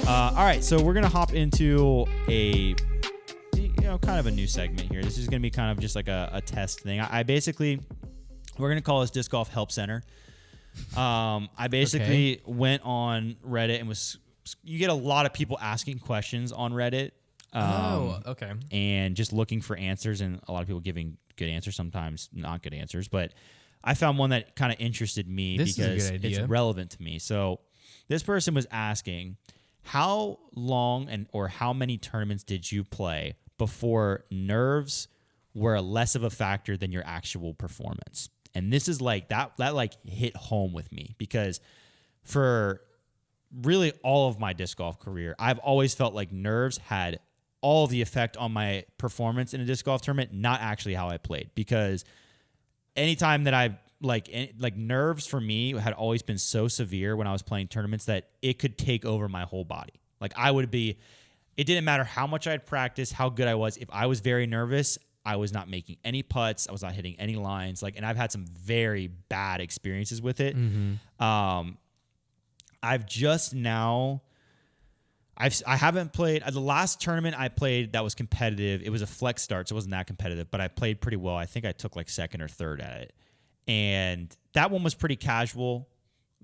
All right, so we're gonna hop into a kind of a new segment here. This is gonna be kind of just like a test thing. I basically, we're gonna call this Disc Golf Help Center. I basically went on Reddit and you get a lot of people asking questions on Reddit. And just looking for answers, and a lot of people giving good answers, sometimes not good answers. But I found one that kind of interested me because it's relevant to me. So this person was asking, how long or how many tournaments did you play before nerves were less of a factor than your actual performance? And this is like that like hit home with me, because for really all of my disc golf career, I've always felt like nerves had all the effect on my performance in a disc golf tournament, not actually how I played. Because anytime that I like nerves for me had always been so severe when I was playing tournaments that it could take over my whole body. Like it didn't matter how much I'd practiced, how good I was. If I was very nervous, I was not making any putts. I was not hitting any lines. And I've had some very bad experiences with it. Mm-hmm. I've just now, I haven't played, the last tournament I played that was competitive, it was a flex start, so it wasn't that competitive, but I played pretty well. I think I took like second or third at it. And that one was pretty casual,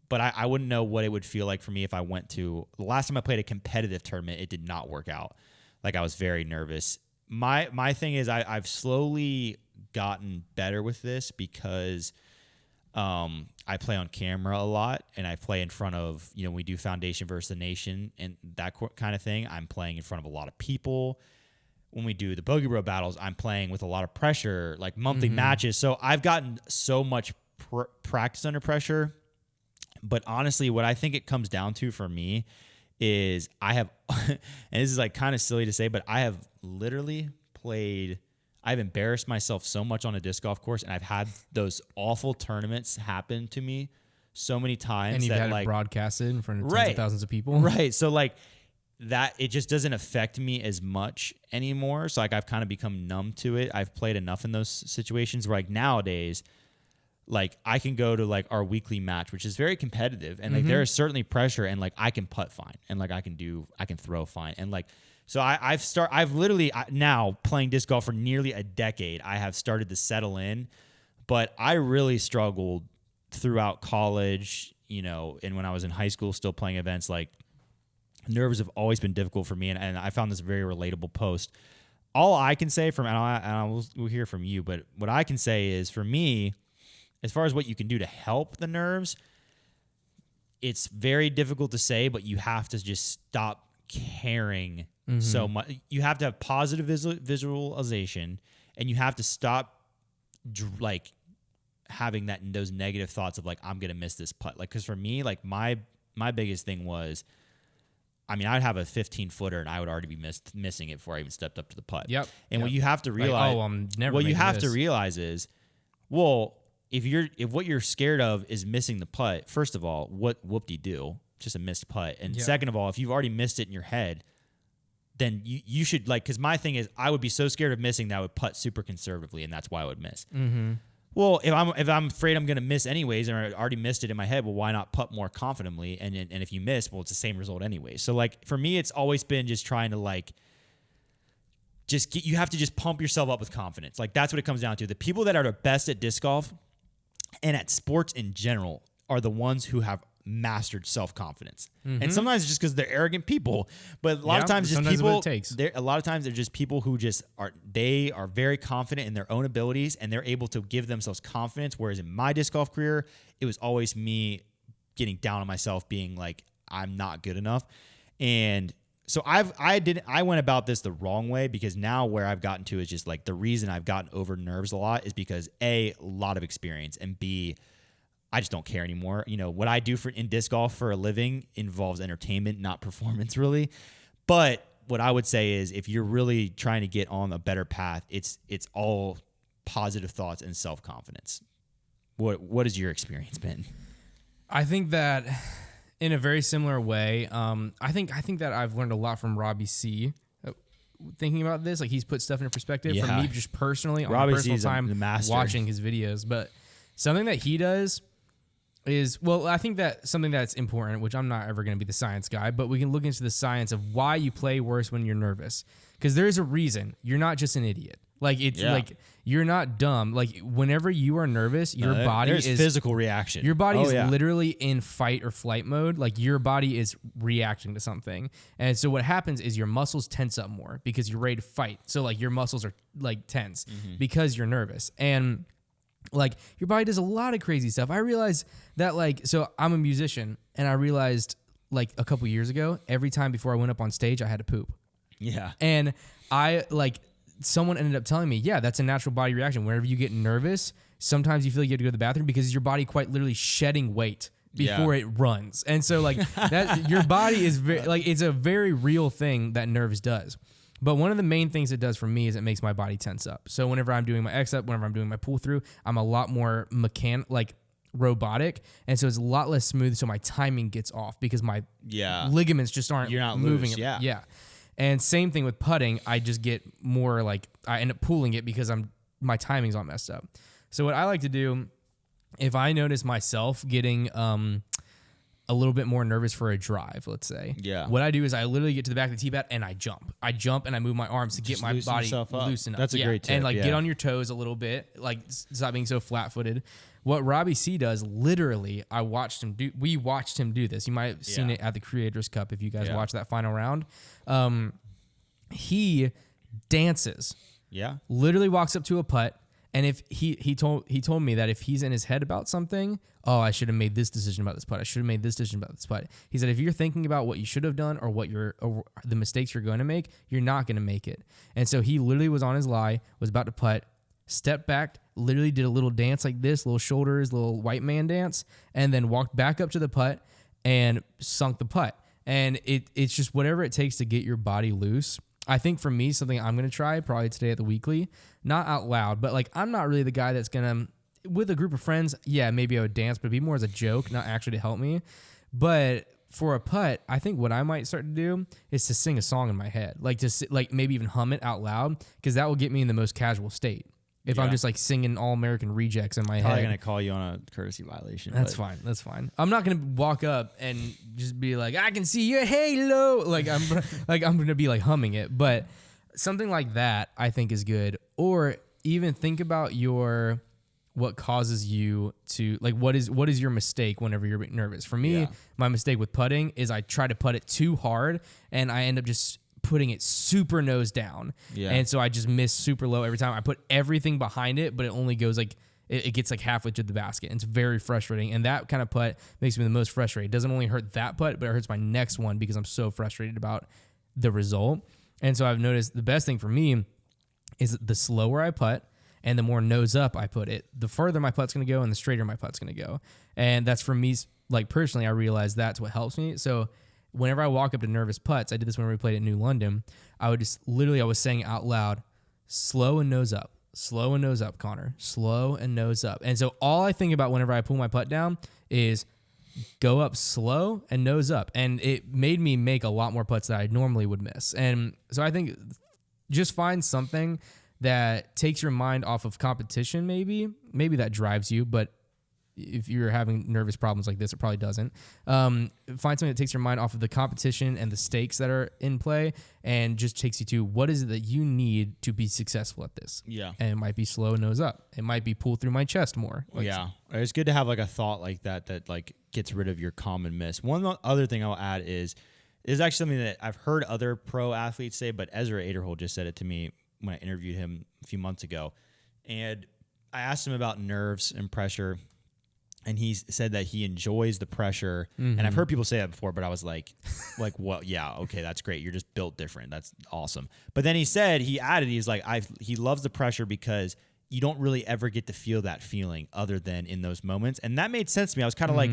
but I wouldn't know what it would feel like for me if I went to, the last time I played a competitive tournament, it did not work out. Like, I was very nervous. My thing is I've slowly gotten better with this because I play on camera a lot, and I play in front of, we do Foundation versus the Nation and that kind of thing. I'm playing in front of a lot of people. When we do the Bogey Bro battles, I'm playing with a lot of pressure, like monthly matches. So I've gotten so much practice under pressure. But honestly, what I think it comes down to for me is I have, and this is like kind of silly to say, but I have literally I've embarrassed myself so much on a disc golf course, and I've had those awful tournaments happen to me so many times. And you've had it broadcasted in front of tens of thousands of people. Right. So that it just doesn't affect me as much anymore. So I've kind of become numb to it. I've played enough in those situations where nowadays, I can go to our weekly match, which is very competitive, and there is certainly pressure, and I can putt fine, and I can throw fine, and so I've literally now playing disc golf for nearly a decade. I have started to settle in, but I really struggled throughout college, and when I was in high school, still playing events. Nerves have always been difficult for me, and I found this very relatable post. All I can say we'll hear from you, but what I can say is, for me, as far as what you can do to help the nerves, it's very difficult to say, but you have to just stop caring so much. You have to have positive visualization, and you have to stop having those negative thoughts of I'm going to miss this putt. Because for me, my biggest thing was, I'd have a 15-footer, and I would already be missing it before I even stepped up to the putt. Yep. And what you have to realize, to realize is, if what you're scared of is missing the putt, first of all, what whoop-de-doo, just a missed putt. And second of all, if you've already missed it in your head, then you should because my thing is, I would be so scared of missing that I would putt super conservatively, and that's why I would miss. Mm-hmm. Well, if I'm afraid I'm going to miss anyways, and I already missed it in my head, well, why not putt more confidently? And if you miss, well, it's the same result anyway. So for me, it's always been just trying to you have to just pump yourself up with confidence. That's what it comes down to. The people that are the best at disc golf and at sports in general are the ones who have mastered self-confidence. Mm-hmm. And sometimes it's just because they're arrogant people, but a lot of times just people, a lot of times they're just people who just are very confident in their own abilities, and they're able to give themselves confidence. Whereas in my disc golf career, it was always me getting down on myself, being I'm not good enough. And so I went about this the wrong way, because now where I've gotten to is just the reason I've gotten over nerves a lot is because A, lot of experience, and B, I just don't care anymore. What I do in disc golf for a living involves entertainment, not performance, really. But what I would say is, if you're really trying to get on a better path, it's all positive thoughts and self-confidence. What has your experience been? I think that in a very similar way, I think that I've learned a lot from Robbie C. Thinking about this, he's put stuff into perspective for me just personally on my personal time watching his videos. But something that he does is, well, I think that something that's important, which I'm not ever going to be the science guy, but we can look into the science of why you play worse when you're nervous. Because there's a reason. You're not just an idiot. Like, it's like, you're not dumb. Like, whenever you are nervous, your body is physical reaction. Your body is literally in fight or flight mode. Like, your body is reacting to something. And so what happens is your muscles tense up more because you're ready to fight. So, like, your muscles are, like, tense because you're nervous. And like, your body does a lot of crazy stuff. I realized that, like, so I'm a musician, and I realized, like, a couple years ago, every time before I went up on stage, I had to poop. Yeah. And I, like, someone ended up telling me, yeah, that's a natural body reaction. Whenever you get nervous, sometimes you feel like you have to go to the bathroom because your body quite literally shedding weight before it runs. And so, like, that your body is very, like, it's a very real thing that nerves does. But one of the main things it does for me is it makes my body tense up. So whenever I'm doing my X-up, whenever I'm doing my pull-through, I'm a lot more robotic. And so it's a lot less smooth, so my timing gets off because my ligaments just aren't moving. Loose, yeah. And same thing with putting. I just get more, like, I end up pulling it because my timing's all messed up. So what I like to do, if I notice myself getting a little bit more nervous for a drive, let's say. Yeah. What I do is I literally get to the back of the tee pad and I jump. I jump and I move my arms to get my body loosened up. That's a great tip. And, like, get on your toes a little bit. Like, stop being so flat-footed. What Robbie C does, literally, we watched him do this. You might have seen it at the Creators Cup if you guys watched that final round. He dances. Yeah. Literally walks up to a putt. And if he told me that if he's in his head about something, I should have made this decision about this putt. I should have made this decision about this putt. He said if you're thinking about what you should have done or the mistakes you're going to make, you're not going to make it. And so he literally was on his lie, was about to putt, stepped back, literally did a little dance like this, little shoulders, little white man dance, and then walked back up to the putt and sunk the putt. And it's just whatever it takes to get your body loose. I think for me, something I'm going to try probably today at the weekly, not out loud, but, like, I'm not really the guy that's going to, with a group of friends, maybe I would dance, but it'd be more as a joke, not actually to help me. But for a putt, I think what I might start to do is to sing a song in my head, like maybe even hum it out loud, because that will get me in the most casual state. If I'm just, like, singing All American Rejects in my head. Probably going to call you on a courtesy violation. That's fine. I'm not going to walk up and just be like, I can see your halo. Like, I'm going to be, like, humming it. But something like that I think is good. Or even think about what causes you to, like, what is your mistake whenever you're nervous? For me, my mistake with putting is I try to putt it too hard and I end up just putting it super nose down. Yeah. And so I just miss super low every time. I put everything behind it, but it only goes, like, it gets, like, halfway to the basket. And it's very frustrating. And that kind of putt makes me the most frustrated. It doesn't only hurt that putt, but it hurts my next one because I'm so frustrated about the result. And so I've noticed the best thing for me is the slower I putt and the more nose up I put it, the further my putt's going to go and the straighter my putt's going to go. And that's for me, like, personally, I realize that's what helps me. So whenever I walk up to nervous putts, I did this whenever we played at New London, I was saying out loud, slow and nose up, Konner, slow and nose up. And so all I think about whenever I pull my putt down is go up slow and nose up. And it made me make a lot more putts that I normally would miss. And so I think just find something that takes your mind off of competition, maybe that drives you, but if you're having nervous problems like this, it probably doesn't. Find something that takes your mind off of the competition and the stakes that are in play and just takes you to what is it that you need to be successful at this. Yeah. And it might be slow nose up. It might be pull through my chest more. Like, it's good to have, like, a thought like that, like, gets rid of your common miss. One other thing I'll add is actually something that I've heard other pro athletes say, but Ezra Aderhold just said it to me when I interviewed him a few months ago. And I asked him about nerves and pressure. And he said that he enjoys the pressure. Mm-hmm. And I've heard people say that before, but I was like, well, yeah, okay, that's great. You're just built different. That's awesome. But then he added, he's like, he loves the pressure because you don't really ever get to feel that feeling other than in those moments. And that made sense to me. I was kind of like,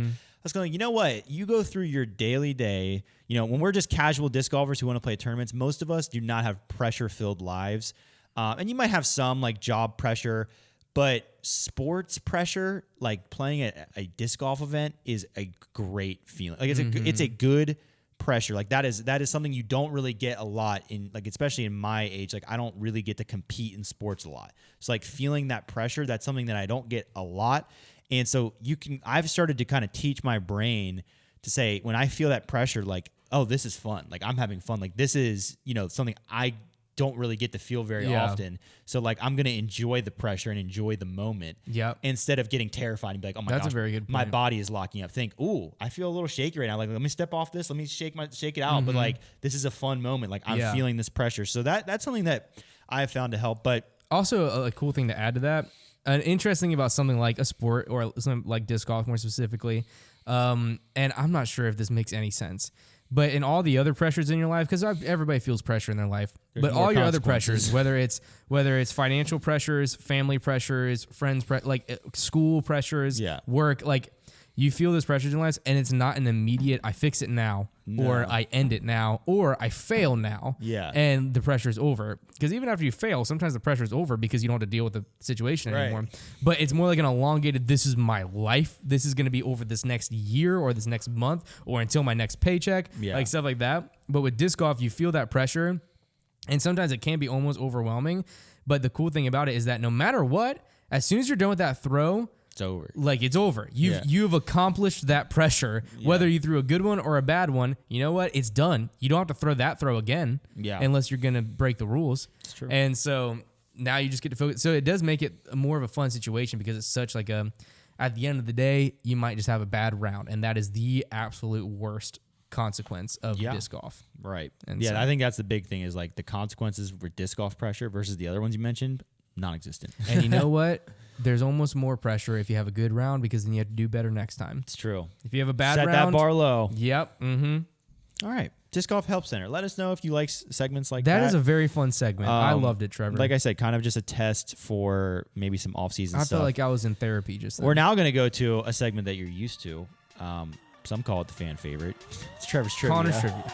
you know what? You go through your daily day, you know, when we're just casual disc golfers who want to play tournaments, most of us do not have pressure-filled lives. And you might have some, like, job pressure, but sports pressure, like playing at a disc golf event, is a great feeling. Like, it's a good pressure. Like, that is something you don't really get a lot in, like, especially in my age. Like, I don't really get to compete in sports a lot. So, like, feeling that pressure, that's something that I don't get a lot. And so I've started to kind of teach my brain to say, when I feel that pressure, like, oh, this is fun. Like, I'm having fun. Like, this is, something I don't really get to feel very often. So, like, I'm going to enjoy the pressure and enjoy the moment. Yep. Instead of getting terrified and be like, oh my gosh, That's a very good point. My body is locking up. Think, ooh, I feel a little shaky right now. Like, let me step off this. Let me shake it out. But like, this is a fun moment. Like, I'm feeling this pressure. So that's something that I have found to help. But also a cool thing to add to that, an interesting about something like a sport or something like disc golf more specifically, and I'm not sure if this makes any sense, but in all the other pressures in your life, because everybody feels pressure in their life, but all your other pressures, whether it's financial pressures, family pressures, friends, like school pressures, work, like you feel this pressure in life, and it's not an immediate, I fix it now, or I end it now, or I fail now, and the pressure's over. Because even after you fail, sometimes the pressure's over because you don't have to deal with the situation anymore. But it's more like an elongated, this is my life. This is going to be over this next year or this next month or until my next paycheck, like stuff like that. But with disc golf, you feel that pressure, and sometimes it can be almost overwhelming. But the cool thing about it is that no matter what, as soon as you're done with that throw, it's over. Like, it's over. You've accomplished that pressure. Whether you threw a good one or a bad one, you know what? It's done. You don't have to throw that throw again. Unless you're going to break the rules. It's true. And so now you just get to focus. So it does make it more of a fun situation because it's such like at the end of the day, you might just have a bad round. And that is the absolute worst consequence of disc golf. Right. And so, I think that's the big thing is like the consequences for disc golf pressure versus the other ones you mentioned, non-existent. And you know what? There's almost more pressure if you have a good round because then you have to do better next time. It's true. If you have a bad round, set that bar low. Yep. Mm-hmm. All right. Disc Golf Help Center. Let us know if you like segments like that. That is a very fun segment. I loved it, Trevor. Like I said, kind of just a test for maybe some off-season stuff. I felt like I was in therapy just then. We're now going to go to a segment that you're used to. Some call it the fan favorite. It's Trevor's Trivia. Konner's Trivia.